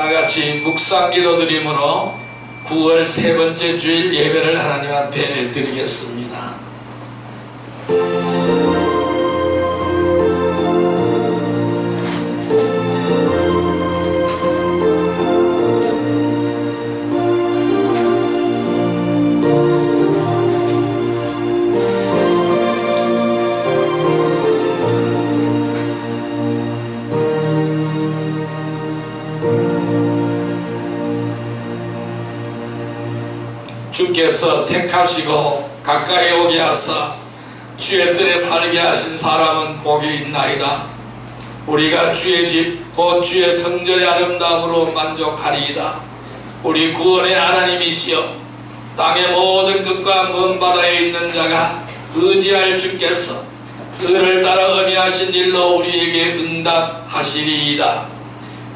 다같이 묵상기도 드림으로 9월 세 번째 주일 예배를 하나님 앞에 드리겠습니다. 주께서 택하시고 가까이 오게 하사 주의 뜰에 살게 하신 사람은 복이 있나이다. 우리가 주의 집 곧 주의 성전의 아름다움으로 만족하리이다. 우리 구원의 하나님이시여, 땅의 모든 끝과 먼 바다에 있는 자가 의지할 주께서 그를 따라 의미하신 일로 우리에게 응답하시리이다.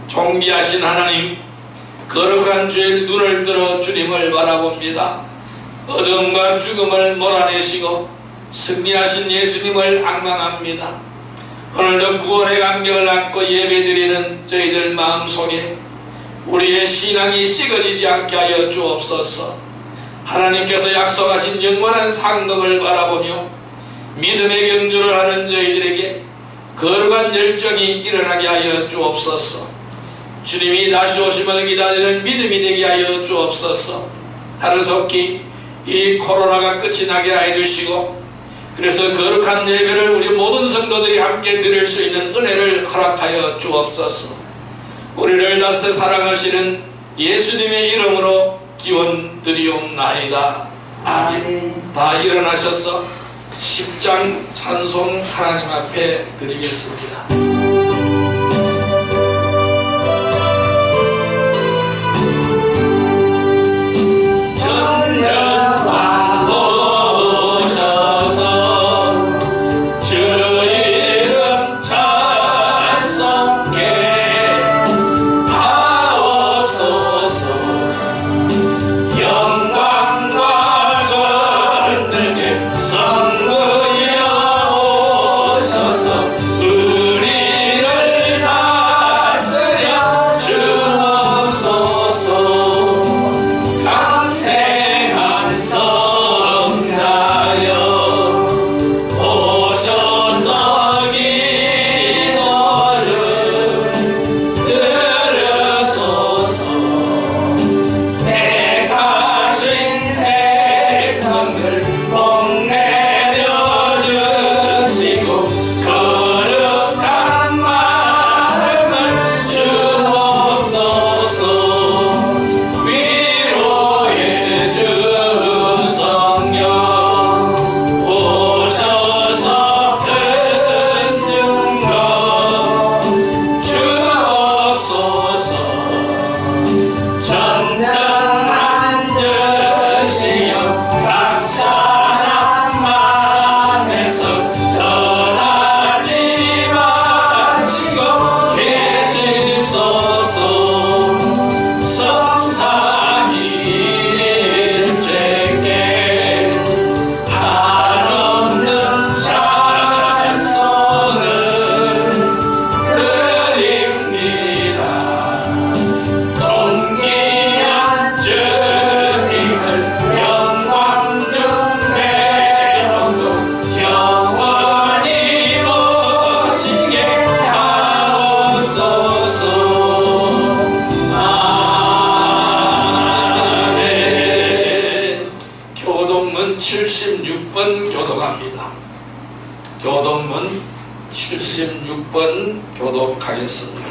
존귀하신 하나님, 거룩한 주의 눈을 들어 주님을 바라봅니다. 어둠과 죽음을 몰아내시고 승리하신 예수님을 앙망합니다. 오늘도 구원의 감격을 안고 예배드리는 저희들 마음속에 우리의 신앙이 식어지지 않게 하여 주옵소서. 하나님께서 약속하신 영원한 상급을 바라보며 믿음의 경주를 하는 저희들에게 거룩한 열정이 일어나게 하여 주옵소서. 주님이 다시 오심을 기다리는 믿음이 되게 하여 주옵소서. 하루속히 이 코로나가 끝이 나게 해주시고, 그래서 거룩한 예배를 우리 모든 성도들이 함께 드릴 수 있는 은혜를 허락하여 주옵소서. 우리를 다스 사랑하시는 예수님의 이름으로 기원 드리옵나이다. 아멘. 다 일어나셔서 10장 찬송 하나님 앞에 드리겠습니다. 교독문 76번 교독하겠습니다.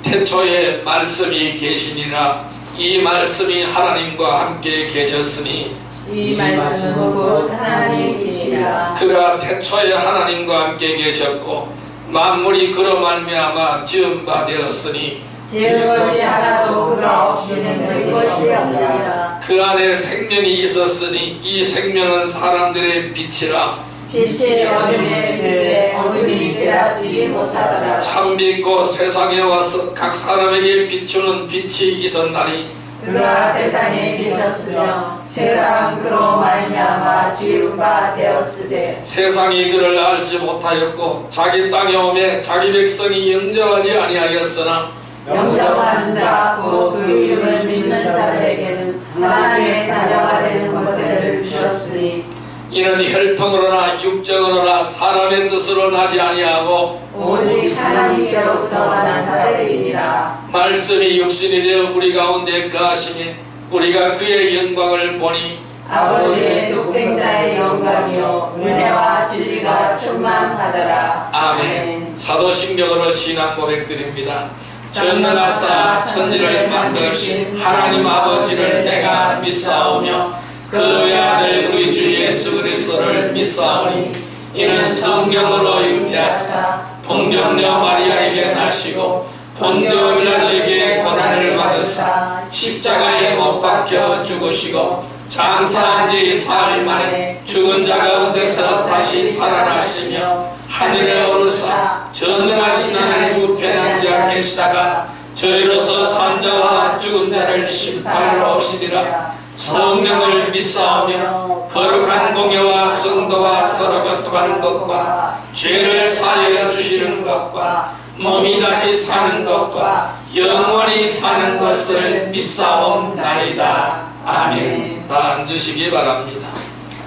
태초에 말씀이 계시니라. 이 말씀이 하나님과 함께 계셨으니 이 말씀은 곧 하나님이시니라. 그가 태초에 하나님과 함께 계셨고 만물이 그로 말미암아 지은 바 되었으니 지은 것이 하나도 그가 없이는 된 것이 없느니라. 그 안에 생명이 있었으니 이 생명은 사람들의 빛이라. 빛이 어둠에 비추되 어둠이 깨닫지 못하더라. 참빛고 세상에 와서 각 사람에게 비추는 빛이 있었나니 그가 세상에 계셨으며 세상은 그로 말미암아 지은 바 되었으되 세상이 그를 알지 못하였고 자기 땅에 오매 자기 백성이 영접하지 아니하였으나 영접하는 자, 곧 그 이름을 믿는 자들에게는 하나님의 자녀가 되는 것을 주셨으니 이는 혈통으로나 육정으로나 사람의 뜻으로 나지 아니하고 오직 하나님께로부터 난 자들이니라. 말씀이 육신이 되어 우리 가운데 거하시니 우리가 그의 영광을 보니 아버지의 독생자의 영광이요 은혜와 진리가 충만하더라. 아멘. 사도신경으로 신앙 고백드립니다. 전능하사 천지를 만드신 하나님 아버지를 내가 믿사오며 그의 아들 우리 주 예수 그리스도를 믿사오니 이는 성령으로 잉태하사 동정녀 마리아에게 나시고 본디오 빌라도에게 고난을 받으사 십자가에 못 박혀 죽으시고 장사한 지 사흘 만에 죽은 자 가운데서 다시 살아나시며 하늘에 오르사 전능하신 하나님 우편에 앉아 계시다가 저리로서 산자와 죽은 자를 심판하러 오시리라. 성령을 믿사오며 거룩한 공예와 성도와 서로 교통하는 것과 죄를 사하여 주시는 것과 몸이 다시 사는 것과 영원히 사는 것을 믿사옵나이다. 아멘. 다 앉으시기 바랍니다.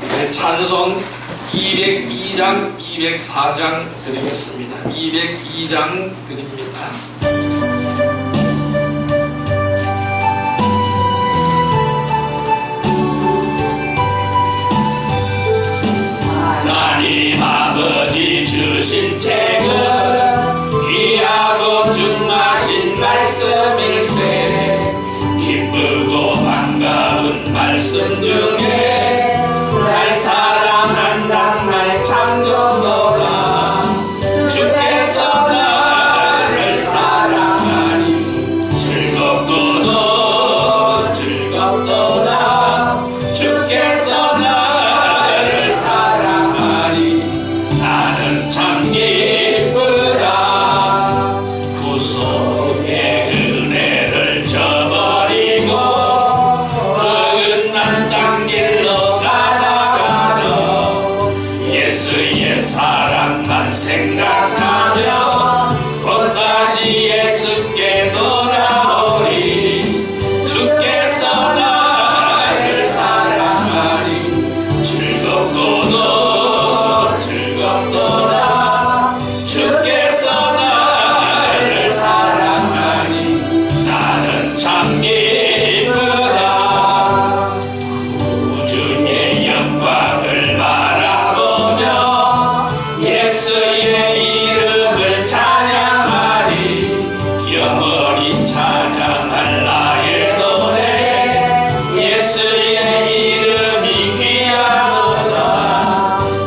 네, 찬송 202장 204장 드리겠습니다. 202장 드립니다. 하나님 아버지 주신 책은 귀하고 중하신 말씀일세. 기쁘고 반가운 말씀 중에 날 사랑한다 날 창조노라. 주께서 나를 사랑하니 즐겁도다 즐겁도다. 주께서 나를 사랑하니 나는 참 기쁘다. 구속의 은혜를 저버리고 어긋난 땅길로 가다가도 예수의 사랑만 생각하며 곧 다시 예수께 돌아오리. 주께서 나를 사랑하니 즐겁도다 즐겁도다. 주께서 나를 사랑하니 나는 참 기쁘다. 구주의 영광을 바라보며 예수의 이름을 찬양하리. 영원히 찬양할 나의 노래 예수의 이름이 귀하도다.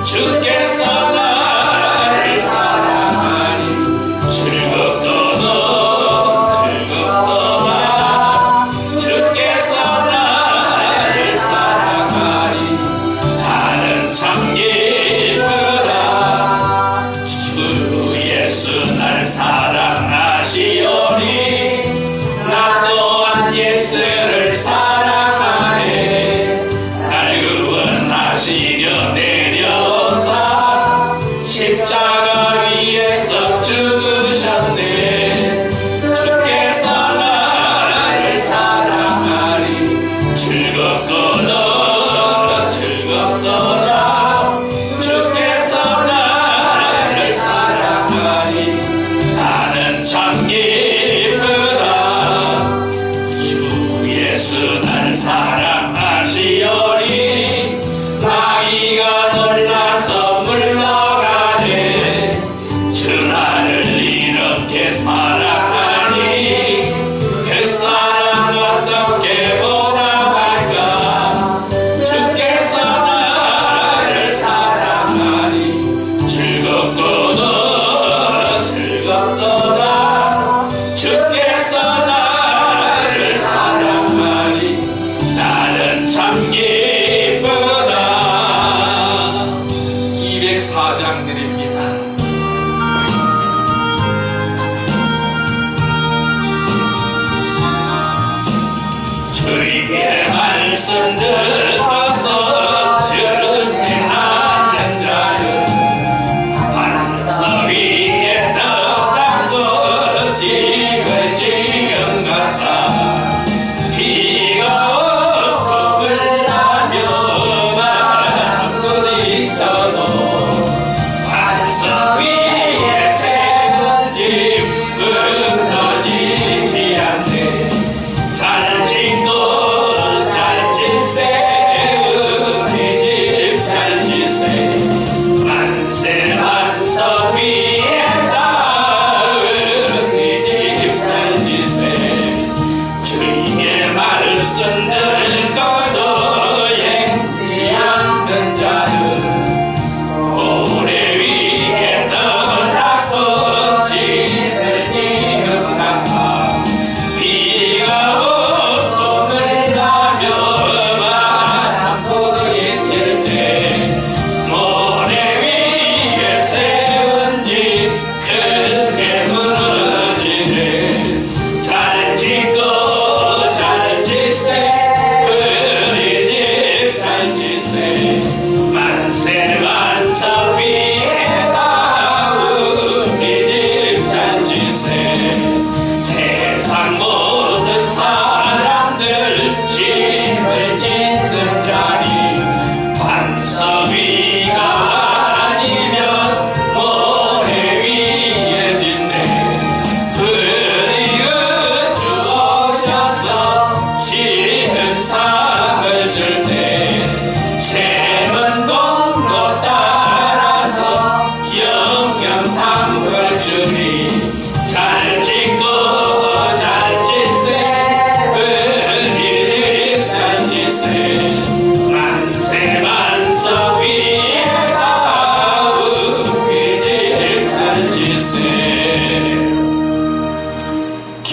주께서 나를 사랑하니 즐겁도다 즐겁도다. 주께서 나를 사랑하니 나는 참 기쁘다. 주 예수 날 사랑하시오니 나 또한 예수를 사랑하네. 날 구원하시려 내려오사 십자가 위에서 죽으셨네. 주께서 나를 사랑하니 즐겁도다 즐겁도다. 주께서 나를 사랑하니 나는 참 기쁘다. 주 예수 날 사랑하시오니 마귀가 놀라서 물러가네. 주 나를 이렇게 사랑하니 그 사랑 어떻게 보답할까. 주께서 나를 사랑하니 즐겁도다 즐겁도다. 주께서 나를 사랑하니 나는 참 기쁘다. 204장 드립니다. 주의 말씀 듣고서 준비하는 자는 반석 위에 떠다고 지글지글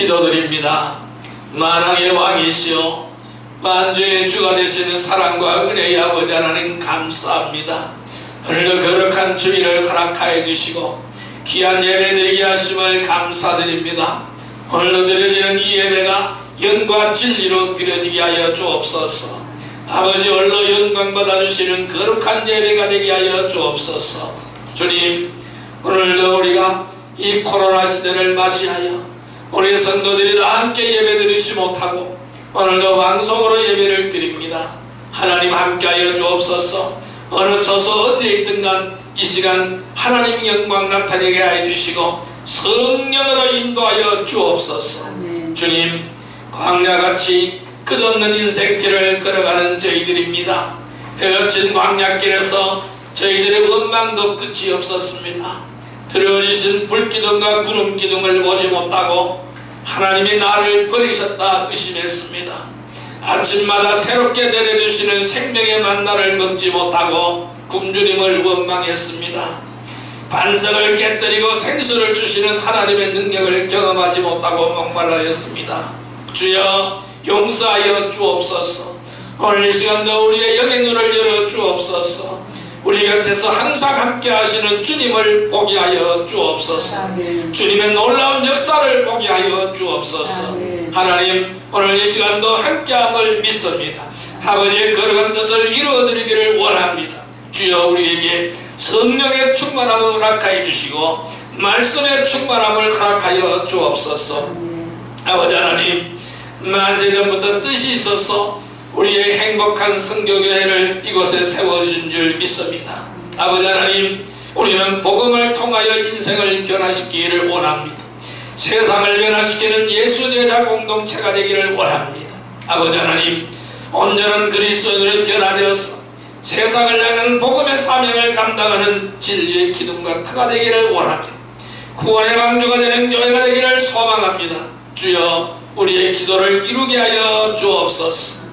기도드립니다. 만왕의 왕이시오 만주의 주가 되시는 사랑과 은혜의 아버지 하나님 감사합니다. 오늘도 거룩한 주일을 허락하여 주시고 귀한 예배드리게 하심을 감사드립니다. 오늘도 드려지는 이 예배가 영과 진리로 드려지게 하여 주옵소서. 아버지 홀로 영광 받아주시는 거룩한 예배가 되게 하여 주옵소서. 주님 오늘도 우리가 이 코로나 시대를 맞이하여 우리 성도들이 다 함께 예배 드리지 못하고 오늘도 방송으로 예배를 드립니다. 하나님 함께하여 주옵소서. 어느 처소 어디에 있든 간 이 시간 하나님 영광 나타내게 해 주시고 성령으로 인도하여 주옵소서. 주님 광야같이 끝없는 인생길을 걸어가는 저희들입니다. 헤어진 광야길에서 저희들의 원망도 끝이 없었습니다. 들어주신 불기둥과 구름기둥을 보지 못하고 하나님이 나를 버리셨다 의심했습니다. 아침마다 새롭게 내려주시는 생명의 만나를 먹지 못하고 굶주림을 원망했습니다. 반석을 깨뜨리고 생수를 주시는 하나님의 능력을 경험하지 못하고 목말라였습니다. 주여 용서하여 주옵소서. 오늘 이 시간도 우리의 영의 눈을 열어 주옵소서. 우리 곁에서 항상 함께 하시는 주님을 보게 하여 주옵소서. 주님의 놀라운 역사를 보게 하여 주옵소서. 하나님 오늘 이 시간도 함께함을 믿습니다. 아버지의 거룩한 뜻을 이루어드리기를 원합니다. 주여 우리에게 성령의 충만함을 허락하여 주시고 말씀의 충만함을 허락하여 주옵소서. 아버지 하나님 만세전부터 뜻이 있어서 우리의 행복한 선교교회를 이곳에 세워준 줄 믿습니다. 아버지 하나님 우리는 복음을 통하여 인생을 변화시키기를 원합니다. 세상을 변화시키는 예수제자 공동체가 되기를 원합니다. 아버지 하나님 온전한 그리스도인으로 변화되어서 세상을 향하는 복음의 사명을 감당하는 진리의 기둥과 터가 되기를 원합니다. 구원의 방주가 되는 교회가 되기를 소망합니다. 주여 우리의 기도를 이루게 하여 주옵소서.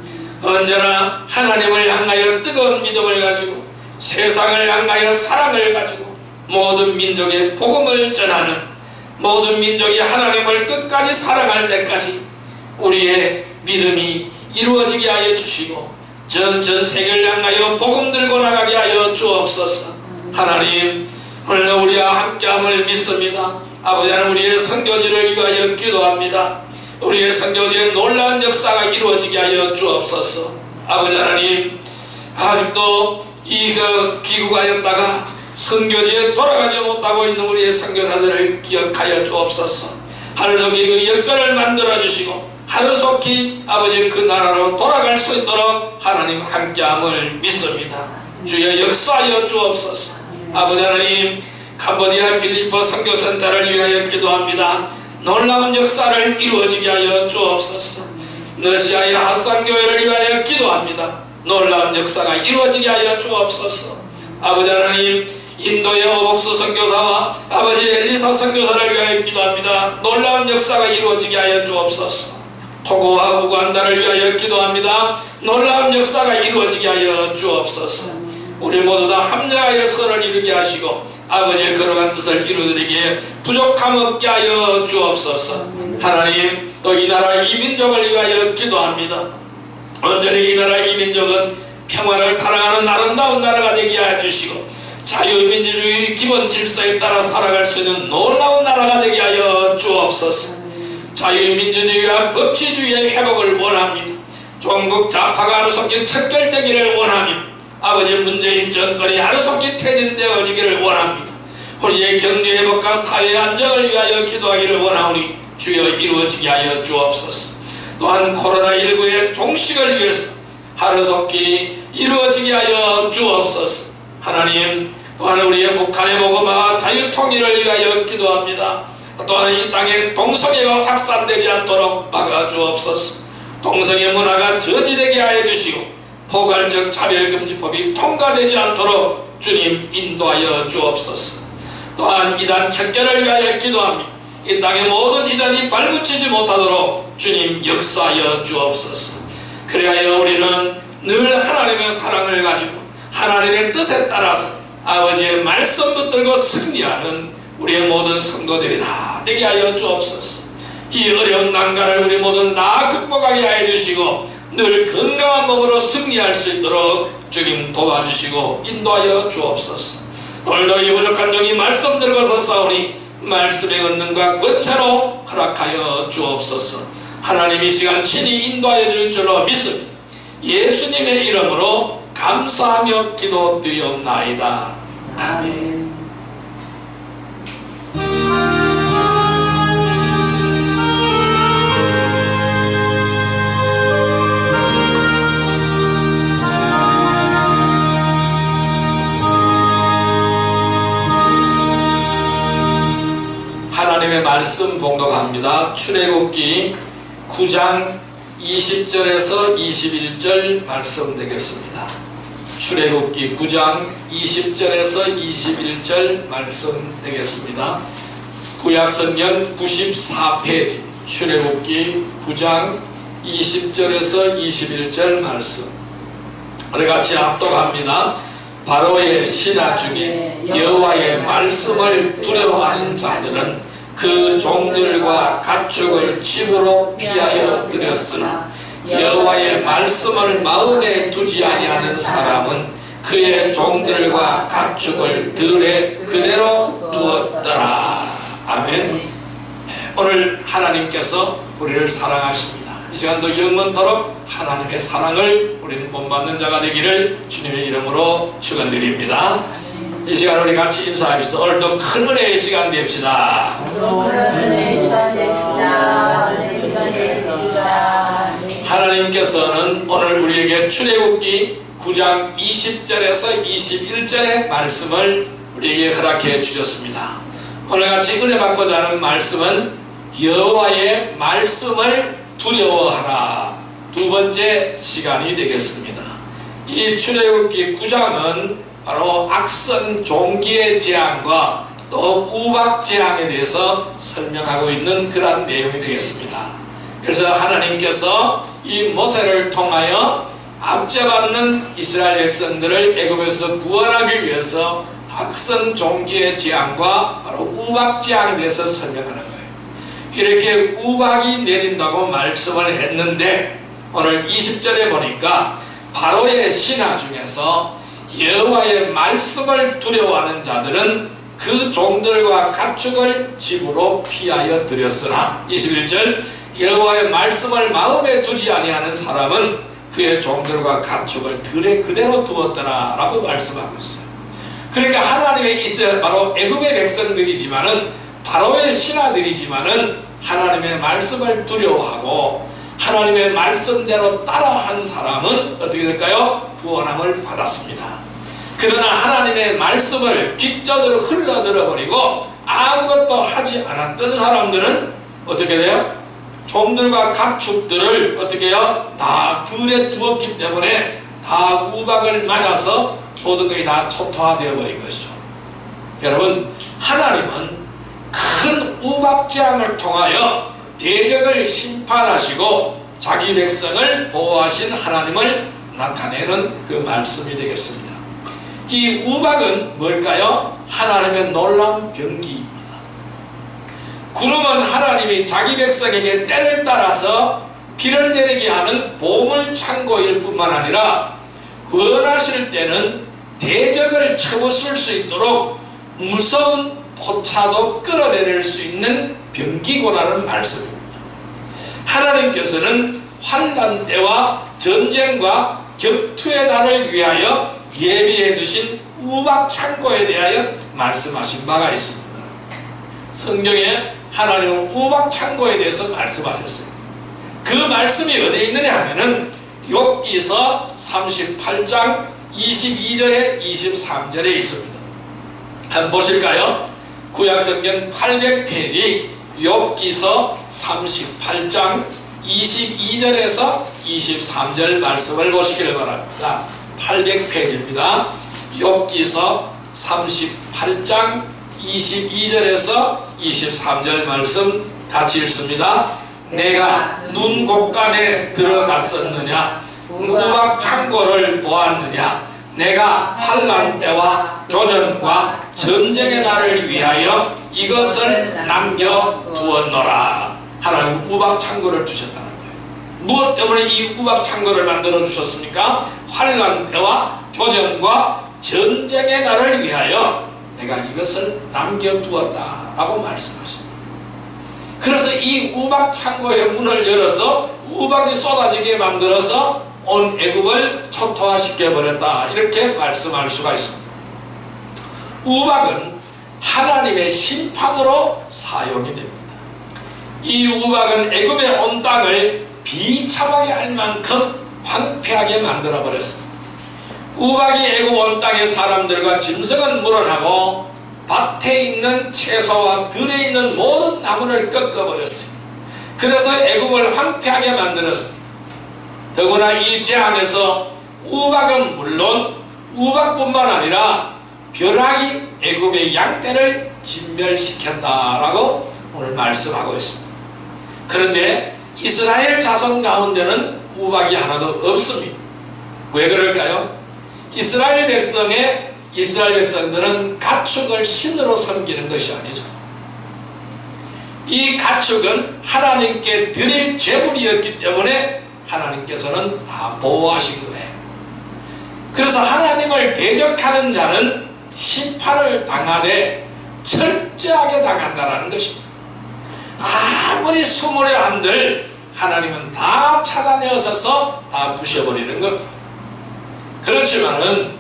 언제나 하나님을 향하여 뜨거운 믿음을 가지고 세상을 향하여 사랑을 가지고 모든 민족의 복음을 전하는 모든 민족이 하나님을 끝까지 사랑할 때까지 우리의 믿음이 이루어지게 하여 주시고 전 세계를 향하여 복음 들고 나가게 하여 주옵소서. 하나님 오늘 우리와 함께함을 믿습니다. 아버지 하나님 우리의 선교지를 위하여 기도합니다. 우리의 선교지의 놀라운 역사가 이루어지게 하여 주옵소서. 아버지 하나님 아직도 이 귀국하였다가 선교지에 돌아가지 못하고 있는 우리의 선교사들을 기억하여 주옵소서. 하루속히 그 여건을 만들어 주시고 하루속히 아버지 그 나라로 돌아갈 수 있도록 하나님 함께함을 믿습니다. 주여 역사하여 주옵소서. 아버지 하나님 캄보디아 필리포 선교센터를 위하여 기도합니다. 놀라운 역사를 이루어지게 하여 주옵소서. 러시아의 핫산교회를 위하여 기도합니다. 놀라운 역사가 이루어지게 하여 주옵소서. 아버지 하나님 인도의 오복수 선교사와 아버지 엘리사 선교사를 위하여 기도합니다. 놀라운 역사가 이루어지게 하여 주옵소서. 토고와 우간다를 위하여 기도합니다. 놀라운 역사가 이루어지게 하여 주옵소서. 우리 모두 다 합력하여 선을 이루게 하시고 아버지의 거룩한 뜻을 이루어드리기에 부족함 없게 하여 주옵소서. 하나님 또 이 나라 이 민족을 위하여 기도합니다. 온전히 이 나라 이 민족은 평화를 사랑하는 아름다운 나라가 되게 해 주시고 자유민주주의 기본 질서에 따라 살아갈 수 있는 놀라운 나라가 되게 하여 주옵소서. 자유민주주의와 법치주의의 회복을 원합니다. 종북 좌파가 하루속히 척결되기를 원하며 아버지 문재인 정권이 하루속히 퇴진되어지기를 원합니다. 우리의 경제회복과 사회 안정을 위하여 기도하기를 원하오니 주여 이루어지게 하여 주옵소서. 또한 코로나19의 종식을 위해서 하루속히 이루어지게 하여 주옵소서. 하나님 또한 우리의 북한의 복음화와 자유통일을 위하여 기도합니다. 또한 이 땅에 동성애가 확산되지 않도록 막아주옵소서. 동성애 문화가 저지되게 하여 주시고 포괄적 차별금지법이 통과되지 않도록 주님 인도하여 주옵소서. 또한 이단 척결을 위하여 기도합니다. 이 땅의 모든 이단이 발붙이지 못하도록 주님 역사하여 주옵소서. 그리하여 우리는 늘 하나님의 사랑을 가지고 하나님의 뜻에 따라서 아버지의 말씀 붙들고 승리하는 우리의 모든 성도들이 다 되게 하여 주옵소서. 이 어려운 난관을 우리 모두 다 극복하게 하여 주시고 늘 건강한 몸으로 승리할 수 있도록 주님 도와주시고 인도하여 주옵소서. 오늘도 이 부족한 종이 말씀 들고서 싸우니 말씀의 권능과 권세로 허락하여 주옵소서. 하나님 이 시간 친히 인도하여 줄 줄로 믿습니다. 예수님의 이름으로 감사하며 기도드리옵나이다. 아멘. 하나님의 말씀 봉독합니다. 출애굽기 9장 20절에서 21절 말씀 되겠습니다. 출애굽기 9장 20절에서 21절 말씀 되겠습니다. 구약성경 94페이지 출애굽기 9장 20절에서 21절 말씀 우리 같이 합독합니다. 바로의 신하 중에 여호와의 말씀을 두려워하는 자들은 그 종들과 가축을 집으로 피하여 들였으나 여호와의 말씀을 마음에 두지 아니하는 사람은 그의 종들과 가축을 들에 그대로 두었더라. 아멘. 오늘 하나님께서 우리를 사랑하십니다. 이 시간도 영원토록 하나님의 사랑을 우리는 본받는 자가 되기를 주님의 이름으로 축원드립니다. 이 시간 우리 같이 인사합시다. 오늘도 큰 은혜의 시간 됩시다. 하나님께서는 오늘 우리에게 출애굽기 9장 20절에서 21절의 말씀을 우리에게 허락해 주셨습니다. 오늘같이 은혜 받고자 하는 말씀은 여호와의 말씀을 두려워하라. 두 번째 시간이 되겠습니다. 이 출애굽기 9장은 바로 악성 종기의 재앙과 또 우박 재앙에 대해서 설명하고 있는 그러한 내용이 되겠습니다. 그래서 하나님께서 이 모세를 통하여 압제받는 이스라엘 백성들을 애굽에서 구원하기 위해서 악성 종기의 재앙과 바로 우박 재앙에 대해서 설명하는 거예요. 이렇게 우박이 내린다고 말씀을 했는데 오늘 20절에 보니까 바로의 신하 중에서 여호와의 말씀을 두려워하는 자들은 그 종들과 가축을 집으로 피하여 들였으나 21절 여호와의 말씀을 마음에 두지 아니하는 사람은 그의 종들과 가축을 들에 그대로 두었더라 라고 말씀하고 있어요. 그러니까 하나님의 이스라엘 바로 애굽의 백성들이지만은 바로의 신하들이지만은 하나님의 말씀을 두려워하고 하나님의 말씀대로 따라한 사람은 어떻게 될까요? 구원함을 받았습니다. 그러나 하나님의 말씀을 뒷전으로 흘러들어버리고 아무것도 하지 않았던 사람들은 어떻게 돼요? 종들과 가축들을 어떻게 해요? 다 들에 두었기 때문에 다 우박을 맞아서 모든 것이 다 초토화되어 버린 것이죠. 여러분, 하나님은 큰 우박재앙을 통하여 대적을 심판하시고 자기 백성을 보호하신 하나님을 나타내는 그 말씀이 되겠습니다. 이 우박은 뭘까요? 하나님의 놀라운 병기입니다. 구름은 하나님이 자기 백성에게 때를 따라서 비를 내리게 하는 보물 창고일 뿐만 아니라 원하실 때는 대적을 쳐부술 수 있도록 무서운 포차도 끌어내릴 수 있는 병기고라는 말씀입니다. 하나님께서는 환난 때와 전쟁과 격투의 날을 위하여 예비해 두신 우박 창고에 대하여 말씀하신 바가 있습니다. 성경에 하나님은 우박 창고에 대해서 말씀하셨어요. 그 말씀이 어디에 있느냐 하면은 욥기서 38장 22절에 23절에 있습니다. 한번 보실까요? 구약성경 800페이지 욥기서 38장 22절에서 23절 말씀을 보시기를 바랍니다. 800페이지입니다. 욥기서 38장 22절에서 23절 말씀 같이 읽습니다. 내가 눈 곳간에 들어갔었느냐? 우박 창고를 보았느냐? 내가 환난 때와 조전과 전쟁의 날을 위하여 이것을 남겨두었노라. 하나님 하나님 우박 창고를 두셨다는 거예요. 무엇 때문에 이 우박 창고를 만들어 주셨습니까? 환난 때와 교전과 전쟁의 날을 위하여 내가 이것을 남겨두었다라고 말씀하십니다. 그래서 이 우박 창고의 문을 열어서 우박이 쏟아지게 만들어서 온 애국을 초토화시켜 버렸다, 이렇게 말씀할 수가 있습니다. 우박은 하나님의 심판으로 사용이 됩니다. 이 우박은 애굽의 온 땅을 비참하게 할 만큼 황폐하게 만들어 버렸습니다. 우박이 애굽 온 땅의 사람들과 짐승은 물어나고 밭에 있는 채소와 들에 있는 모든 나무를 꺾어버렸습니다. 그래서 애굽을 황폐하게 만들었습니다. 더구나 이 재앙에서 우박은 물론 우박뿐만 아니라 벼락이 애굽의 양떼를 진멸시켰다라고 오늘 말씀하고 있습니다. 그런데 이스라엘 자손 가운데는 우박이 하나도 없습니다. 왜 그럴까요? 이스라엘 백성들은 가축을 신으로 섬기는 것이 아니죠. 이 가축은 하나님께 드릴 제물이었기 때문에 하나님께서는 다 보호하신 거예요. 그래서 하나님을 대적하는 자는 심판을 당하되 철저하게 당한다는 것입니다. 아무리 수모려 한들 하나님은 다 차단해서 다 부셔버리는 겁니다. 그렇지만은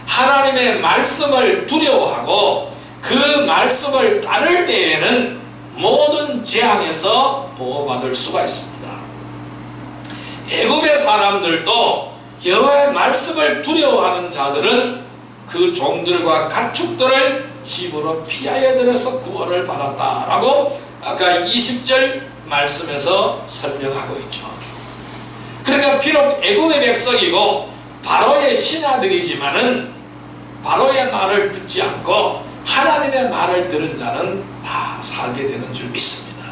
하나님의 말씀을 두려워하고 그 말씀을 따를 때에는 모든 재앙에서 보호받을 수가 있습니다. 애굽의 사람들도 여호와의 말씀을 두려워하는 자들은 그 종들과 가축들을 집으로 피하여 들여서 구원을 받았다라고 아까 20절 말씀에서 설명하고 있죠. 그러니까 비록 애굽의 백성이고 바로의 신하들이지만은 바로의 말을 듣지 않고 하나님의 말을 들은 자는 다 살게 되는 줄 믿습니다.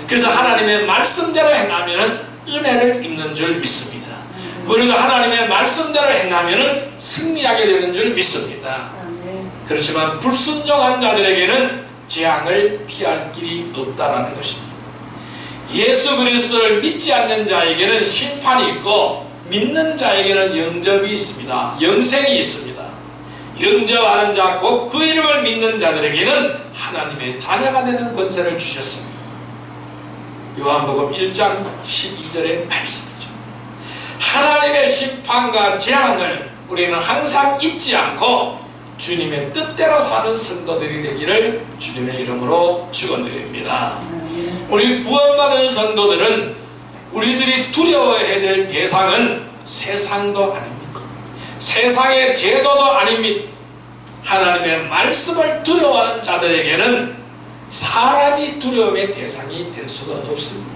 그래서 하나님의 말씀대로 행하면 은혜를 입는 줄 믿습니다. 우리가 하나님의 말씀대로 행하면 승리하게 되는 줄 믿습니다. 그렇지만 불순종한 자들에게는 재앙을 피할 길이 없다는 것입니다. 예수 그리스도를 믿지 않는 자에게는 심판이 있고 믿는 자에게는 영접이 있습니다. 영생이 있습니다. 영접하는 자, 곧 그 이름을 믿는 자들에게는 하나님의 자녀가 되는 권세를 주셨습니다. 요한복음 1장 12절의 말씀이죠. 하나님의 심판과 재앙을 우리는 항상 잊지 않고 주님의 뜻대로 사는 성도들이 되기를 주님의 이름으로 축원드립니다. 우리 구원받은 성도들은 우리들이 두려워해야 될 대상은 세상도 아닙니다. 세상의 제도도 아닙니다. 하나님의 말씀을 두려워하는 자들에게는 사람이 두려움의 대상이 될 수가 없습니다.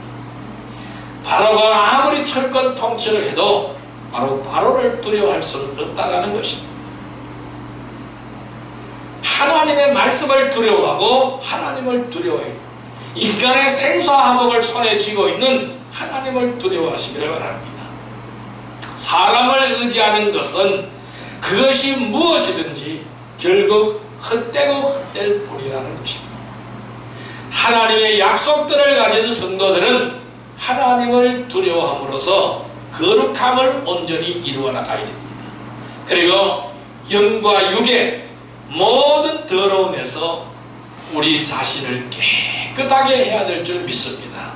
바로가 아무리 철권 통치를 해도 바로를 두려워할 수는 없다는 것입니다. 하나님의 말씀을 두려워하고 하나님을 두려워해요. 인간의 생사와 화복을 손에 쥐고 있는 하나님을 두려워하시기를 바랍니다. 사람을 의지하는 것은 그것이 무엇이든지 결국 헛되고 헛될 뿐이라는 것입니다. 하나님의 약속들을 가진 성도들은 하나님을 두려워함으로써 거룩함을 온전히 이루어 나가야 됩니다. 그리고 영과 육의 모든 더러움에서 우리 자신을 깨끗하게 해야 될 줄 믿습니다.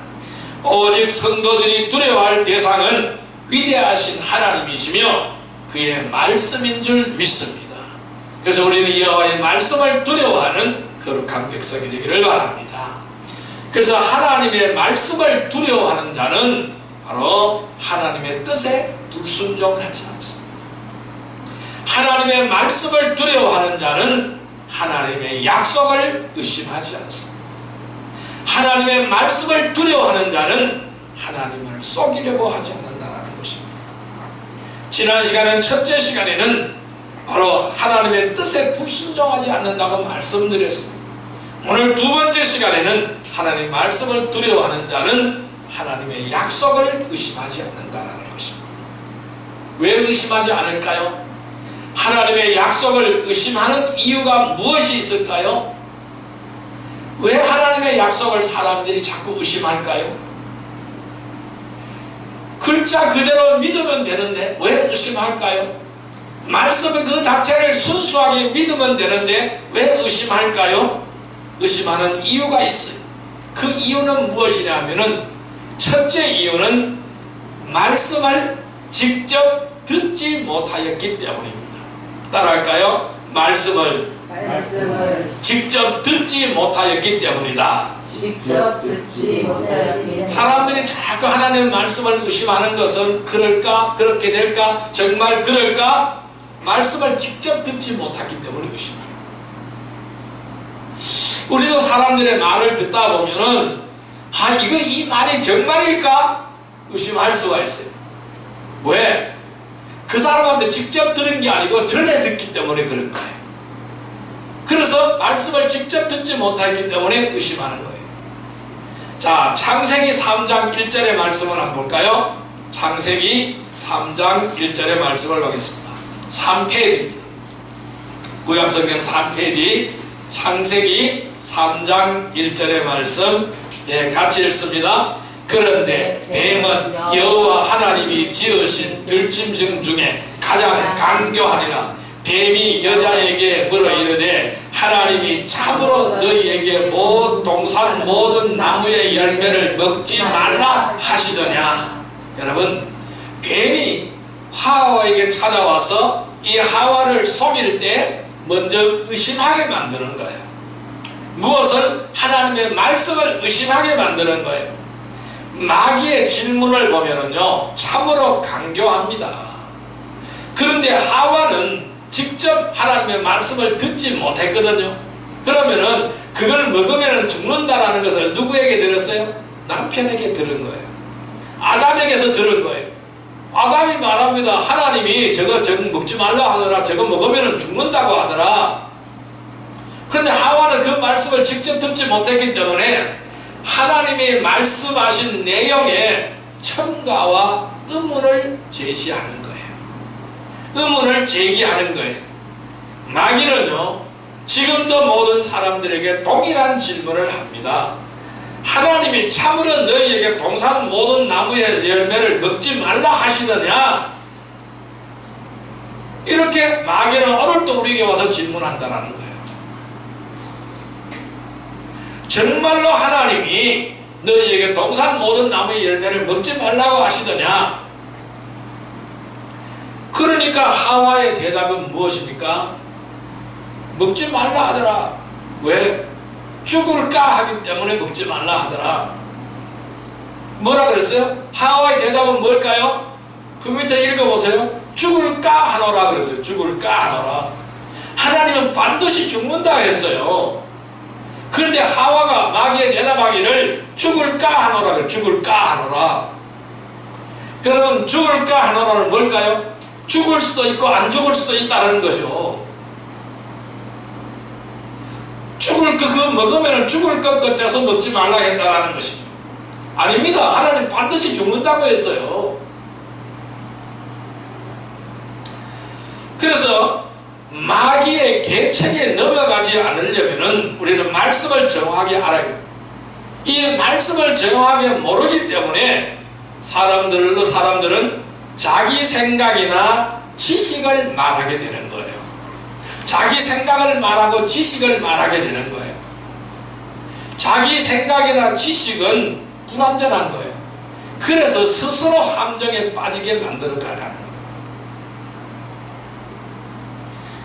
오직 성도들이 두려워할 대상은 위대하신 하나님이시며 그의 말씀인 줄 믿습니다. 그래서 우리는 여호와의 말씀을 두려워하는 거룩한 백성이 되기를 바랍니다. 그래서 하나님의 말씀을 두려워하는 자는 바로 하나님의 뜻에 불순종하지 않습니다. 하나님의 말씀을 두려워하는 자는 하나님의 약속을 의심하지 않습니다. 하나님의 말씀을 두려워하는 자는 하나님을 속이려고 하지 않는다는 것입니다. 지난 시간은 첫째 시간에는 바로 하나님의 뜻에 불순종하지 않는다고 말씀드렸습니다. 오늘 두 번째 시간에는 하나님의 말씀을 두려워하는 자는 하나님의 약속을 의심하지 않는다는 것입니다. 왜 의심하지 않을까요? 하나님의 약속을 의심하는 이유가 무엇이 있을까요? 왜 하나님의 약속을 사람들이 자꾸 의심할까요? 글자 그대로 믿으면 되는데 왜 의심할까요? 말씀 그 자체를 순수하게 믿으면 되는데 왜 의심할까요? 의심하는 이유가 있어요. 그 이유는 무엇이냐면은 첫째 이유는 말씀을 직접 듣지 못하였기 때문입니다. 따라할까요? 말씀을 직접 듣지 못하였기 때문이다. 직접 듣지 못하였기. 사람들이 자꾸 하나님의 말씀을 의심하는 것은 그럴까? 그렇게 될까? 정말 그럴까? 말씀을 직접 듣지 못하기 때문에 의심해요. 우리도 사람들의 말을 듣다 보면은 이 말이 정말일까? 의심할 수가 있어요. 왜? 그 사람한테 직접 들은 게 아니고 전에 듣기 때문에 그런 거예요. 그래서 말씀을 직접 듣지 못하기 때문에 의심하는 거예요. 자, 창세기 3장 1절의 말씀을 한번 볼까요? 창세기 3장 1절의 말씀을 보겠습니다. 3페이지입니다. 구약성경 3페이지 창세기 3장 1절의 말씀 같이 읽습니다. 그런데 뱀은 여호와 하나님이 지으신 들짐승 중에 가장 강교하니라. 뱀이 여자에게 물어 이르되 하나님이 참으로 너희에게 동산 모든 나무의 열매를 먹지 말라 하시더냐. 여러분, 뱀이 하와에게 찾아와서 이 하와를 속일 때 먼저 의심하게 만드는 거예요. 무엇을? 하나님의 말씀을 의심하게 만드는 거예요. 마귀의 질문을 보면은요 참으로 강교합니다. 그런데 하와는 직접 하나님의 말씀을 듣지 못했거든요. 그러면은 그걸 먹으면 죽는다라는 것을 누구에게 들었어요? 남편에게 들은 거예요. 아담에게서 들은 거예요. 아담이 말합니다. 하나님이 저거 먹지 말라 하더라. 저거 먹으면 죽는다고 하더라. 그런데 하와는 그 말씀을 직접 듣지 못했기 때문에 하나님이 말씀하신 내용에 첨가와 의문을 제시하는 거예요. 의문을 제기하는 거예요. 마귀는요 지금도 모든 사람들에게 동일한 질문을 합니다. 하나님이 참으로 너희에게 동산 모든 나무의 열매를 먹지 말라 하시더냐? 이렇게 마귀는 오늘도 우리에게 와서 질문한다는 거예요. 정말로 하나님이 너희에게 동산 모든 나무의 열매를 먹지 말라고 하시더냐? 그러니까 하와의 대답은 무엇입니까? 먹지 말라 하더라. 왜? 죽을까 하기 때문에 먹지 말라 하더라. 뭐라 그랬어요? 하와의 대답은 뭘까요? 그 밑에 읽어보세요. 죽을까 하노라 그랬어요. 죽을까 하노라. 하나님은 반드시 죽는다 했어요. 그런데 하와가 마귀의 대답하기를 죽을까 하노라 그래요. 죽을까 하노라. 여러분, 죽을까 하노라는 뭘까요? 죽을 수도 있고 안 죽을 수도 있다는 거죠. 그거 먹으면 죽을 것 같아서 먹지 말라 했다라는 것입니다. 아닙니다. 하나님 반드시 죽는다고 했어요. 그래서 마귀의 계책에 넘어가지 않으려면 우리는 말씀을 정확하게 알아야 해요. 이 말씀을 정확하게 모르기 때문에 사람들은 자기 생각이나 지식을 말하게 되는 거예요. 자기 생각을 말하고 지식을 말하게 되는 거예요. 자기 생각이나 지식은 불완전한 거예요. 그래서 스스로 함정에 빠지게 만들어 가는 거예요.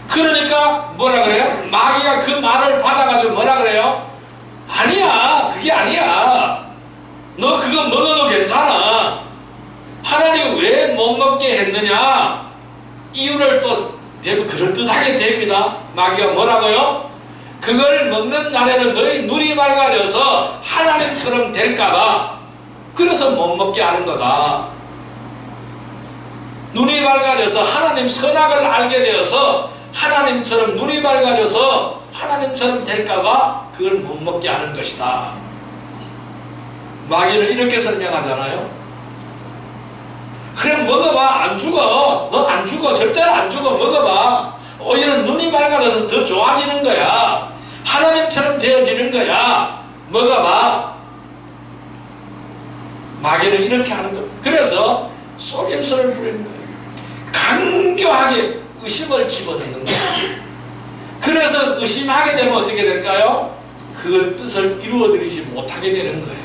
그러니까 뭐라 그래요? 마귀가 그 말을 받아가지고 뭐라 그래요? 아니야, 그게 아니야. 너 그거 먹어도 괜찮아. 하나님이 왜 못 먹게 했느냐? 이유를 또 그럴듯하게 됩니다. 마귀가 뭐라고요? 그걸 먹는 날에는 너희 눈이 밝아져서 하나님처럼 될까봐 그래서 못 먹게 하는 거다. 눈이 밝아져서 하나님 선악을 알게 되어서 하나님처럼 눈이 밝아져서 하나님처럼 될까봐 그걸 못 먹게 하는 것이다. 마귀는 이렇게 설명하잖아요. 그래, 먹어봐. 안 죽어. 너 안 죽어. 절대로 안 죽어. 먹어봐. 오히려 눈이 밝아져서 더 좋아지는 거야. 하나님처럼 되어지는 거야. 뭐가 봐? 마귀는 이렇게 하는 거예요. 그래서 속임수를 부리는 거예요. 강교하게 의심을 집어넣는 거예요. 그래서 의심하게 되면 어떻게 될까요? 그 뜻을 이루어드리지 못하게 되는 거예요.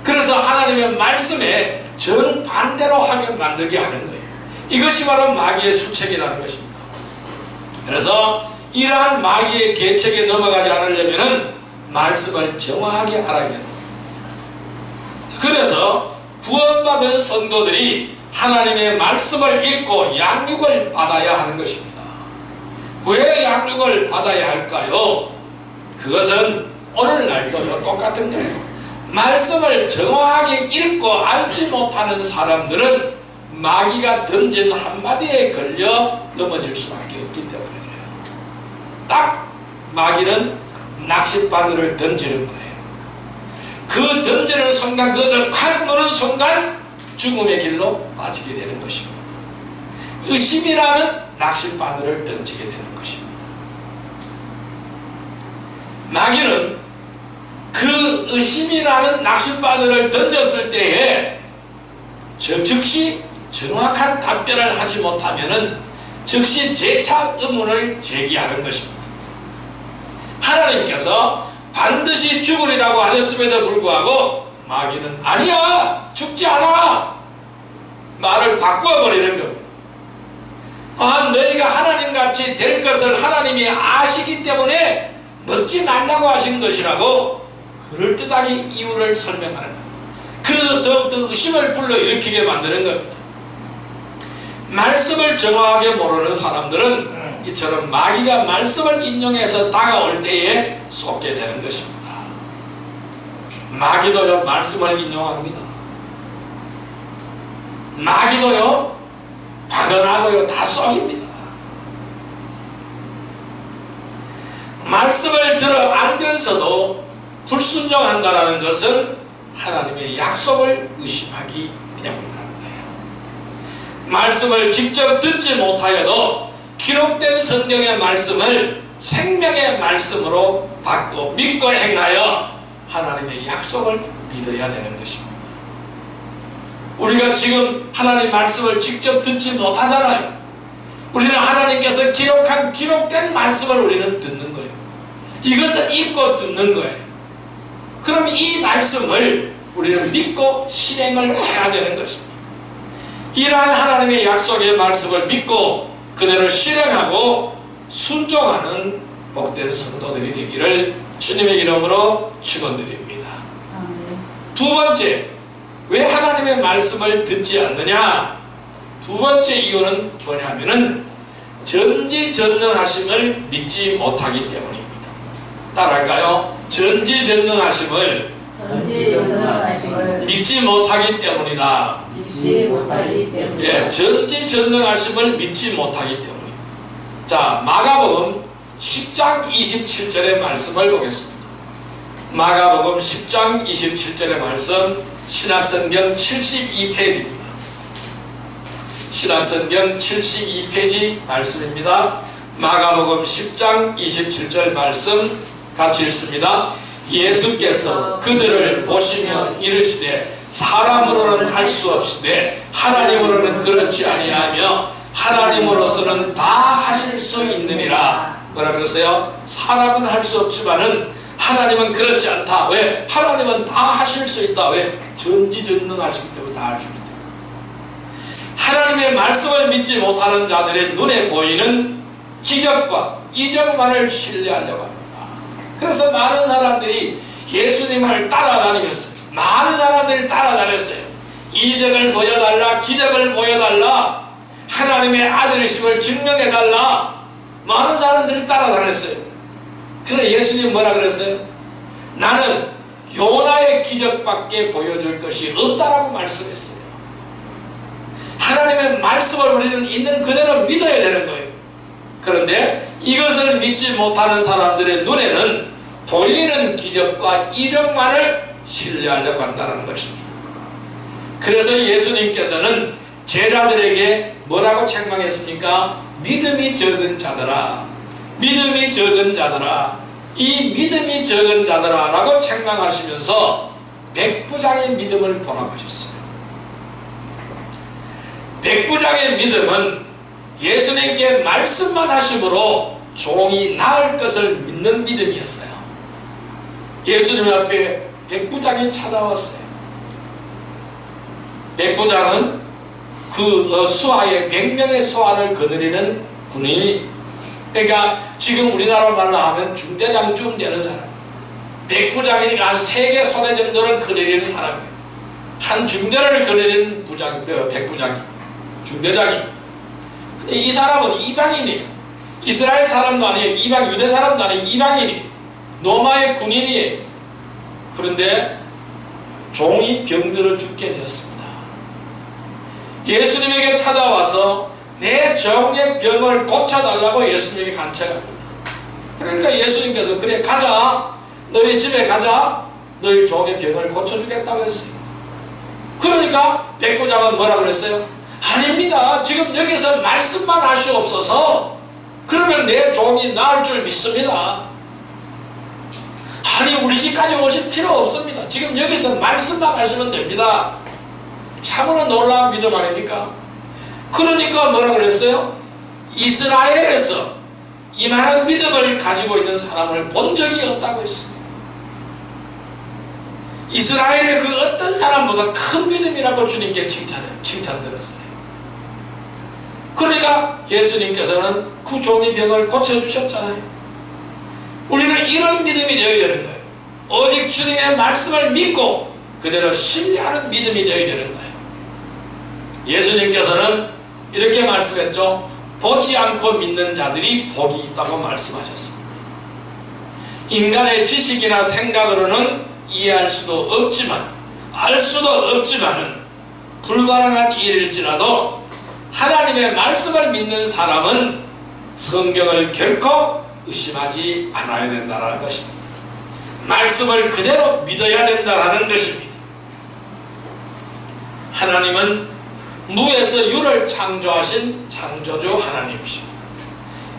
그래서 하나님의 말씀에 정반대로 하게 만들게 하는 거예요. 이것이 바로 마귀의 수책이라는 것입니다. 그래서 이러한 마귀의 계책에 넘어가지 않으려면 말씀을 정확하게 알아야 됩니다. 그래서 구원받은 성도들이 하나님의 말씀을 읽고 양육을 받아야 하는 것입니다. 왜 양육을 받아야 할까요? 그것은 오늘날도 똑같은 거예요. 말씀을 정확하게 읽고 알지 못하는 사람들은 마귀가 던진 한마디에 걸려 넘어질 수밖에 없기 때문에 그래요. 딱 마귀는 낚싯바늘을 던지는 거예요. 그 던지는 순간, 그것을 콱 누는 순간 죽음의 길로 빠지게 되는 것입니다. 의심이라는 낚싯바늘을 던지게 되는 것입니다. 마귀는 그 의심이라는 낚싯바늘을 던졌을 때에 즉시 정확한 답변을 하지 못하면 즉시 재차 의문을 제기하는 것입니다. 하나님께서 반드시 죽으리라고 하셨음에도 불구하고 마귀는 아니야, 죽지 않아, 말을 바꿔버리는 겁니다. 너희가 하나님같이 될 것을 하나님이 아시기 때문에 먹지 말라고 하신 것이라고 그럴듯하게 이유를 설명하는 겁니다. 그래서 더욱더 의심을 불러일으키게 만드는 겁니다. 말씀을 정확하게 모르는 사람들은 이처럼 마귀가 말씀을 인용해서 다가올 때에 속게 되는 것입니다. 마귀도요 말씀을 인용합니다. 마귀도요 박언하고요 다 속입니다. 말씀을 들어 알면서도 불순종한다는 것은 하나님의 약속을 의심하기 때문이라는 거예요. 말씀을 직접 듣지 못하여도 기록된 성경의 말씀을 생명의 말씀으로 받고 믿고 행하여 하나님의 약속을 믿어야 되는 것입니다. 우리가 지금 하나님 말씀을 직접 듣지 못하잖아요. 우리는 하나님께서 기록한 기록된 말씀을 우리는 듣는 거예요. 이것을 읽고 듣는 거예요. 그럼 이 말씀을 우리는 믿고 실행을 해야 되는 것입니다. 이러한 하나님의 약속의 말씀을 믿고 그대로 실행하고 순종하는 복된 성도들이 되기를 주님의 이름으로 축원드립니다. 두 번째, 왜 하나님의 말씀을 듣지 않느냐? 두 번째 이유는 뭐냐면은 전지전능하심을 믿지 못하기 때문입니다. 따라할까요? 전지전능하심을 믿지 못하기 때문이다. 예, 전지전능하심을 믿지 못하기 때문입니다. 자, 마가복음 10장 27절의 말씀을 보겠습니다. 마가복음 10장 27절의 말씀, 신약성경 72페이지입니다. 신약성경 72페이지 말씀입니다. 마가복음 10장 27절 말씀 같이 읽습니다. 예수께서 그들을 보시며 이르시되 사람으로는 할 수 없으되 하나님으로는 그렇지 아니하며 하나님으로서는 다 하실 수 있느니라. 뭐라 그랬어요? 사람은 할 수 없지만은 하나님은 그렇지 않다. 왜? 하나님은 다 하실 수 있다. 왜? 전지전능하시기 때문에 다 할 수 있다. 하나님의 말씀을 믿지 못하는 자들의 눈에 보이는 기적과 이적만을 신뢰하려고 합니다. 그래서 많은 사람들이 예수님을 따라다니겠어요. 많은 사람들이 따라다녔어요. 이적을 보여달라, 기적을 보여달라, 하나님의 아들이심을 증명해달라. 많은 사람들이 따라다녔어요. 그런데 예수님 뭐라 그랬어요? 나는 요나의 기적밖에 보여줄 것이 없다라고 말씀했어요. 하나님의 말씀을 우리는 있는 그대로 믿어야 되는 거예요. 그런데 이것을 믿지 못하는 사람들의 눈에는 보이는 기적과 이적만을 신뢰하려고 한다는 것입니다. 그래서 예수님께서는 제자들에게 뭐라고 책망했습니까? 믿음이 적은 자들아, 믿음이 적은 자들아, 이 믿음이 적은 자들아 라고 책망하시면서 백부장의 믿음을 보라하셨어요. 백부장의 믿음은 예수님께 말씀만 하심으로 종이 나을 것을 믿는 믿음이었어요. 예수님 앞에 백부장이 찾아왔어요. 백부장은 그 수하에 100명의 수하를 거느리는 군인이, 그러니까 지금 우리나라 말로 하면 중대장쯤 되는 사람, 백부장이니까 한 3개 소대 정도를 거느리는 사람이에요. 한 중대를 거느리는 백부장이, 중대장이. 근데 이 사람은 이방인이에요. 이스라엘 사람도 아니에요. 이방 유대 사람도 아니에요. 이방인이에요. 로마의 군인이에요. 그런데 종이 병들어 죽게 되었습니다. 예수님에게 찾아와서 내 종의 병을 고쳐달라고 예수님에게 간청합니다. 그러니까 예수님께서 그래 가자, 너희 집에 가자, 너희 종의 병을 고쳐주겠다고 했어요. 그러니까 백부장은 뭐라 그랬어요? 아닙니다. 지금 여기서 말씀만 하시옵소서. 그러면 내 종이 나을 줄 믿습니다. 아니, 우리 집까지 오실 필요 없습니다. 지금 여기서 말씀만 하시면 됩니다. 참으로 놀라운 믿음 아닙니까? 그러니까 뭐라 그랬어요? 이스라엘에서 이만한 믿음을 가지고 있는 사람을 본 적이 없다고 했습니다. 이스라엘의 그 어떤 사람보다 큰 믿음이라고 주님께 칭찬드렸어요. 그러니까 예수님께서는 그 종의 병을 고쳐주셨잖아요. 우리는 이런 믿음이 되어야 되는 거예요. 오직 주님의 말씀을 믿고 그대로 신뢰하는 믿음이 되어야 되는 거예요. 예수님께서는 이렇게 말씀했죠. 보지 않고 믿는 자들이 복이 있다고 말씀하셨습니다. 인간의 지식이나 생각으로는 이해할 수도 없지만, 알 수도 없지만은 불가능한 일일지라도 하나님의 말씀을 믿는 사람은 성경을 결코 의심하지 않아야 된다는 것입니다. 말씀을 그대로 믿어야 된다는 것입니다. 하나님은 무에서 유를 창조하신 창조주 하나님이십니다.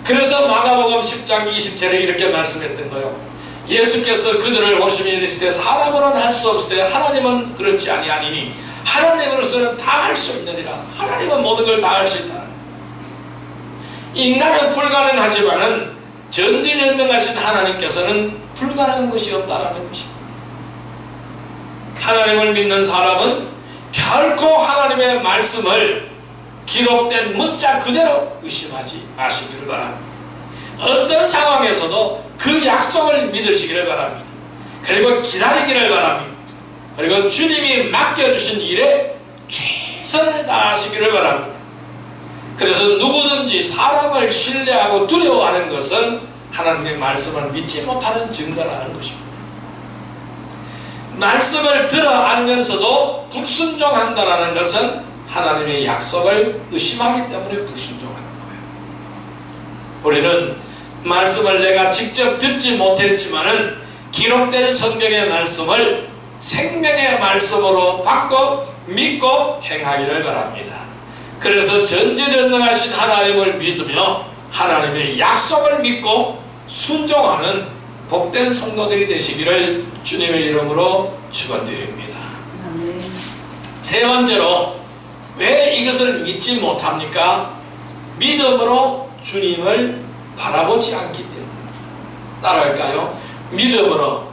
그래서 마가복음 10장 20절에 이렇게 말씀했던 거예요. 예수께서 그들을 보시며 이르시되 사람으로는 할 수 없을 때 하나님은 그렇지 아니하니니 하나님으로서는 다 할 수 있느니라. 하나님은 모든 걸 다 할 수 있다. 인간은 불가능하지만은 전지전능하신 하나님께서는 불가능한 것이 없다라는 것입니다. 하나님을 믿는 사람은 결코 하나님의 말씀을 기록된 문자 그대로 의심하지 마시기를 바랍니다. 어떤 상황에서도 그 약속을 믿으시기를 바랍니다. 그리고 기다리기를 바랍니다. 그리고 주님이 맡겨주신 일에 최선을 다하시기를 바랍니다. 그래서 누구든지 사람을 신뢰하고 두려워하는 것은 하나님의 말씀을 믿지 못하는 증거라는 것입니다. 말씀을 들어 알면서도 불순종한다는 것은 하나님의 약속을 의심하기 때문에 불순종하는 거예요. 우리는 말씀을 내가 직접 듣지 못했지만은 기록된 성경의 말씀을 생명의 말씀으로 받고 믿고 행하기를 바랍니다. 그래서 전지전능하신 하나님을 믿으며 하나님의 약속을 믿고 순종하는 복된 성도들이 되시기를 주님의 이름으로 축원드립니다. 세 번째로 왜 이것을 믿지 못합니까? 믿음으로 주님을 바라보지 않기 때문입니다. 따라할까요? 믿음으로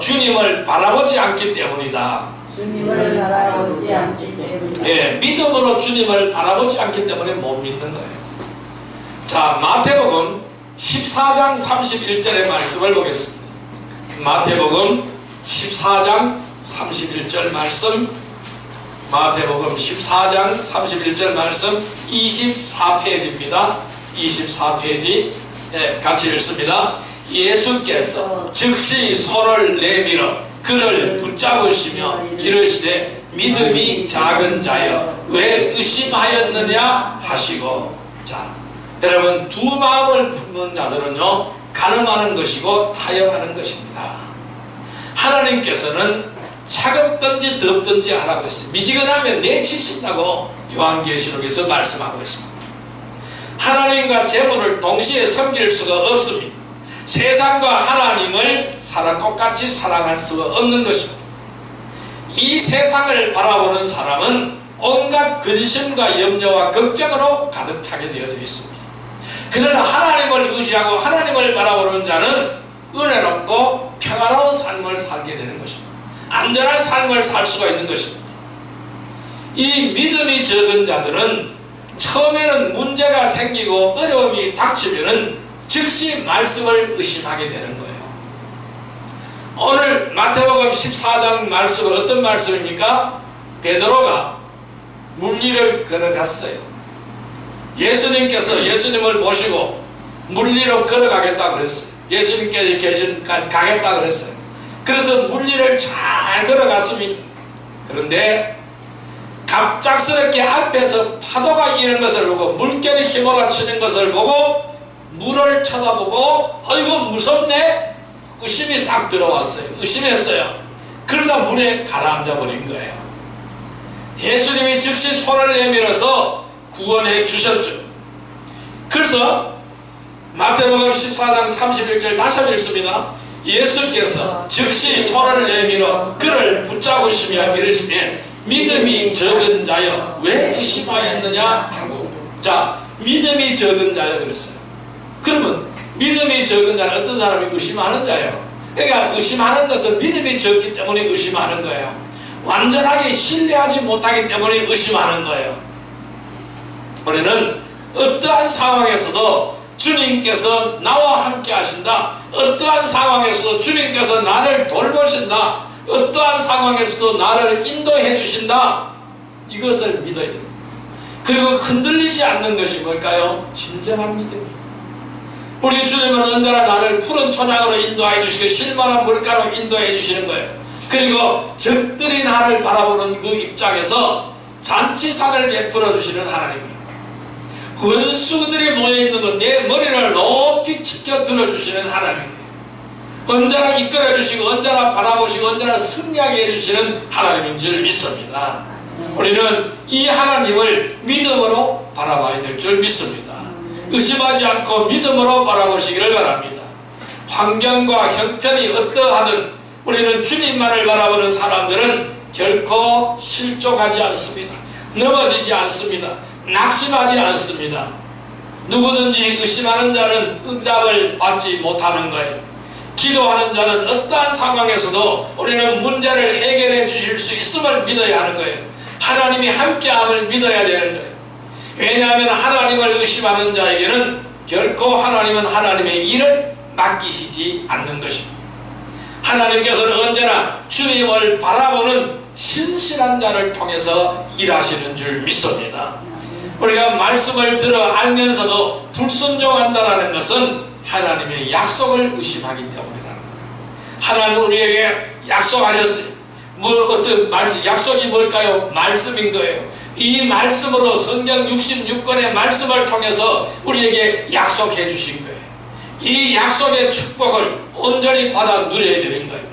주님을 바라보지 않기 때문이다. 주님을 바라보지 않기 때문이다. 예, 믿음으로 주님을 바라보지 않기 때문에 못 믿는 거예요. 자, 마태복음 14장 31절의 말씀을 보겠습니다. 마태복음 14장 31절 말씀, 마태복음 14장 31절 말씀 24페이지입니다. 24페이지 같이 읽습니다. 예수께서 즉시 손을 내밀어 그를 붙잡으시며 이르시되 믿음이 작은 자여 왜 의심하였느냐 하시고. 자, 여러분, 두 마음을 품는 자들은요 가늠하는 것이고 타협하는 것입니다. 하나님께서는 차갑든지 덥든지 하라고 했어요. 미지근하면 내치신다고 요한계시록에서 말씀하고 있습니다. 하나님과 재물을 동시에 섬길 수가 없습니다. 세상과 하나님을 똑같이 사랑할 수가 없는 것입니다. 이 세상을 바라보는 사람은 온갖 근심과 염려와 걱정으로 가득 차게 되어져 있습니다. 그러나 하나님을 의지하고 하나님을 바라보는 자는 은혜롭고 평화로운 삶을 살게 되는 것입니다. 안전한 삶을 살 수가 있는 것입니다. 이 믿음이 적은 자들은 처음에는 문제가 생기고 어려움이 닥치면은 즉시 말씀을 의심하게 되는 거예요. 오늘 마태복음 14장 말씀은 어떤 말씀입니까? 베드로가 물 위를 걸어갔어요. 예수님을 보시고 물 위로 걸어가겠다 그랬어요. 예수님께서 가겠다 그랬어요. 그래서 물 위를 잘 걸어갔습니다. 그런데 갑작스럽게 앞에서 파도가 이는 것을 보고 물결이 휘몰아치는 것을 보고 물을 쳐다보고 이거 무섭네? 의심이 싹 들어왔어요. 의심했어요. 그러다 물에 가라앉아 버린 거예요. 예수님이 즉시 손을 내밀어서 구원해 주셨죠. 그래서 마태복음 14장 31절 다시 한번 읽습니다. 예수께서 즉시 손을 내밀어 그를 붙잡으시며 이르시되 믿음이 적은 자여 왜 의심하였느냐 하고. 자, 믿음이 적은 자여 그랬어요. 그러면 믿음이 적은 자는 어떤 사람이 의심하는 자예요? 그러니까 의심하는 것은 믿음이 적기 때문에 의심하는 거예요. 완전하게 신뢰하지 못하기 때문에 의심하는 거예요. 우리는 어떠한 상황에서도 주님께서 나와 함께 하신다. 어떠한 상황에서도 주님께서 나를 돌보신다. 어떠한 상황에서도 나를 인도해 주신다. 이것을 믿어야 됩니다. 그리고 흔들리지 않는 것이 뭘까요? 진정한 믿음이에요. 우리 주님은 언제나 나를 푸른 초장으로 인도해 주시고 실만한 물가로 인도해 주시는 거예요. 그리고 적들이 나를 바라보는 그 입장에서 잔치상을 베풀어 주시는 하나님이에요. 원수들이 모여있는 것 내 머리를 높이 치켜 들어주시는 하나님이에요. 언제나 이끌어 주시고 언제나 바라보시고 언제나 승리하게 해주시는 하나님인 줄 믿습니다. 우리는 이 하나님을 믿음으로 바라봐야 될 줄 믿습니다. 의심하지 않고 믿음으로 바라보시기를 바랍니다. 환경과 형편이 어떠하든 우리는 주님만을 바라보는 사람들은 결코 실족하지 않습니다. 넘어지지 않습니다. 낙심하지 않습니다. 누구든지 의심하는 자는 응답을 받지 못하는 거예요. 기도하는 자는 어떠한 상황에서도 우리는 문제를 해결해 주실 수 있음을 믿어야 하는 거예요. 하나님이 함께함을 믿어야 되는 거예요. 왜냐하면 하나님을 의심하는 자에게는 결코 하나님은 하나님의 일을 맡기시지 않는 것입니다. 하나님께서는 언제나 주님을 바라보는 신실한 자를 통해서 일하시는 줄 믿습니다. 우리가 말씀을 들어 알면서도 불순종한다는 것은 하나님의 약속을 의심하기 때문이라는 거예요. 하나님은 우리에게 약속하셨어요. 어떤 약속이 뭘까요? 말씀인 거예요. 이 말씀으로 성경 66권의 말씀을 통해서 우리에게 약속해 주신 거예요. 이 약속의 축복을 온전히 받아 누려야 되는 겁니다.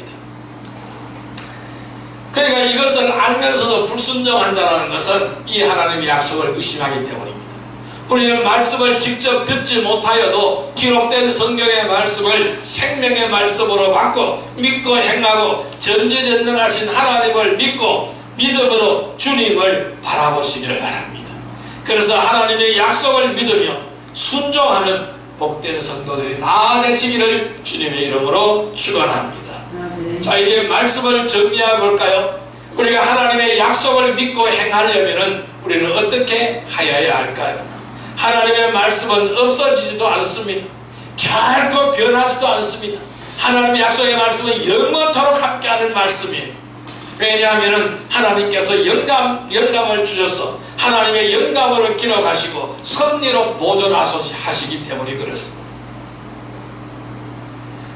그러니까 이것을 알면서도 불순종한다는 것은 이 하나님의 약속을 의심하기 때문입니다. 우리는 말씀을 직접 듣지 못하여도 기록된 성경의 말씀을 생명의 말씀으로 받고 믿고 행하고 전지전능하신 하나님을 믿고 믿음으로 주님을 바라보시기를 바랍니다. 그래서 하나님의 약속을 믿으며 순종하는 복된 성도들이 다 되시기를 주님의 이름으로 축원합니다. 자, 이제 말씀을 정리해 볼까요? 우리가 하나님의 약속을 믿고 행하려면 우리는 어떻게 하여야 할까요? 하나님의 말씀은 없어지지도 않습니다. 결코 변하지도 않습니다. 하나님의 약속의 말씀은 영원토록 함께하는 말씀이에요. 왜냐하면 하나님께서 영감을 주셔서 하나님의 영감으로 기록하시고 섭리로 보존하시기 때문에 그렇습니다.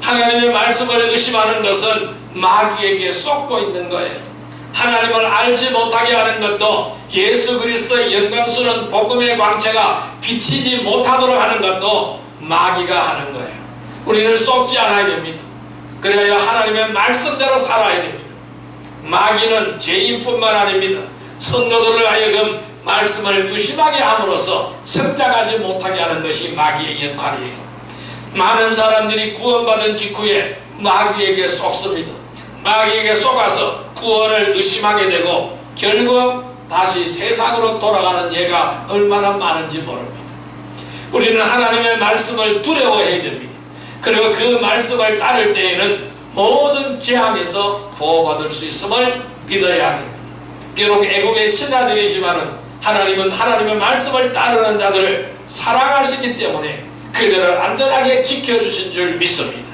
하나님의 말씀을 의심하는 것은 마귀에게 쏟고 있는 거예요. 하나님을 알지 못하게 하는 것도 예수 그리스도의 영광스러운 복음의 광채가 비치지 못하도록 하는 것도 마귀가 하는 거예요. 우리는 쏟지 않아야 됩니다. 그래야 하나님의 말씀대로 살아야 됩니다. 마귀는 죄인뿐만 아닙니다. 성도들을 하여금 말씀을 의심하게 함으로써 성장하지 못하게 하는 것이 마귀의 역할이에요. 많은 사람들이 구원받은 직후에 마귀에게 속습니다. 마귀에게 속아서 구원을 의심하게 되고 결국 다시 세상으로 돌아가는 예가 얼마나 많은지 모릅니다. 우리는 하나님의 말씀을 두려워해야 됩니다. 그리고 그 말씀을 따를 때에는 모든 재앙에서 보호받을 수 있음을 믿어야 합니다. 비록 애국의 신하들이지만은 하나님은 하나님의 말씀을 따르는 자들을 사랑하시기 때문에 그들을 안전하게 지켜주신 줄 믿습니다.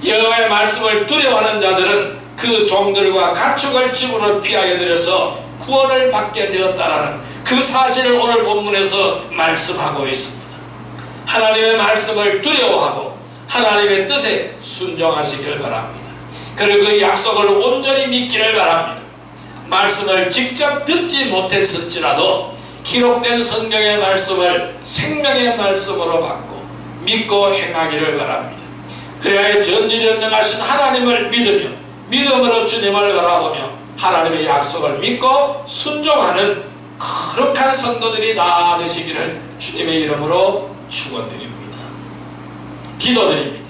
여호와의 말씀을 두려워하는 자들은 그 종들과 가축을 집으로 피하여 들여서 구원을 받게 되었다라는 그 사실을 오늘 본문에서 말씀하고 있습니다. 하나님의 말씀을 두려워하고 하나님의 뜻에 순종하시길 바랍니다. 그리고 그 약속을 온전히 믿기를 바랍니다. 말씀을 직접 듣지 못했을지라도 기록된 성경의 말씀을 생명의 말씀으로 받고 믿고 행하기를 바랍니다. 그래야 전지전능하신 하나님을 믿으며 믿음으로 주님을 바라보며 하나님의 약속을 믿고 순종하는 거룩한 성도들이 다 되시기를 주님의 이름으로 축원드립니다. 기도드립니다.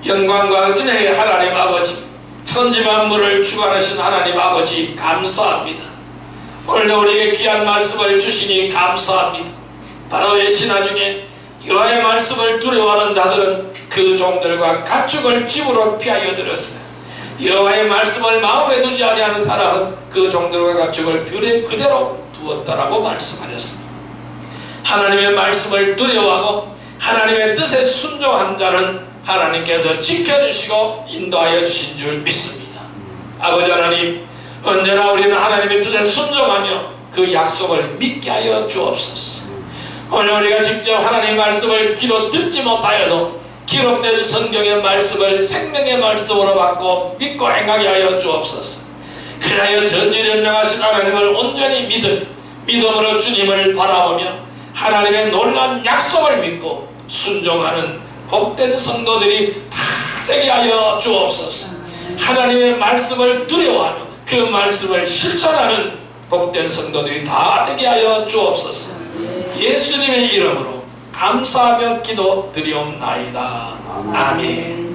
영광과 은혜의 하나님 아버지, 천지만물을 주관하신 하나님 아버지 감사합니다. 오늘도 우리에게 귀한 말씀을 주시니 감사합니다. 바로 이 신화 중에 여호와의 말씀을 두려워하는 자들은 그 종들과 가축을 집으로 피하여 들었으나 여호와의 말씀을 마음에 두지 아니하는 사람은 그 종들과 가축을 들에 그대로 두었다라고 말씀하셨습니다. 하나님의 말씀을 두려워하고 하나님의 뜻에 순종한 자는 하나님께서 지켜주시고 인도하여 주신 줄 믿습니다. 아버지 하나님, 언제나 우리는 하나님의 뜻에 순종하며 그 약속을 믿게 하여 주옵소서. 오늘 우리가 직접 하나님의 말씀을 귀로 듣지 못하여도 기록된 성경의 말씀을 생명의 말씀으로 받고 믿고 행하게 하여 주옵소서. 그리하여 전지전능하신 하나님을 온전히 믿음으로 주님을 바라보며 하나님의 놀라운 약속을 믿고 순종하는 복된 성도들이 다 되게 하여 주옵소서. 하나님의 말씀을 두려워하며 그 말씀을 실천하는 복된 성도들이 다 되게 하여 주옵소서. 예수님의 이름으로 감사하며 기도드리옵나이다. 아멘.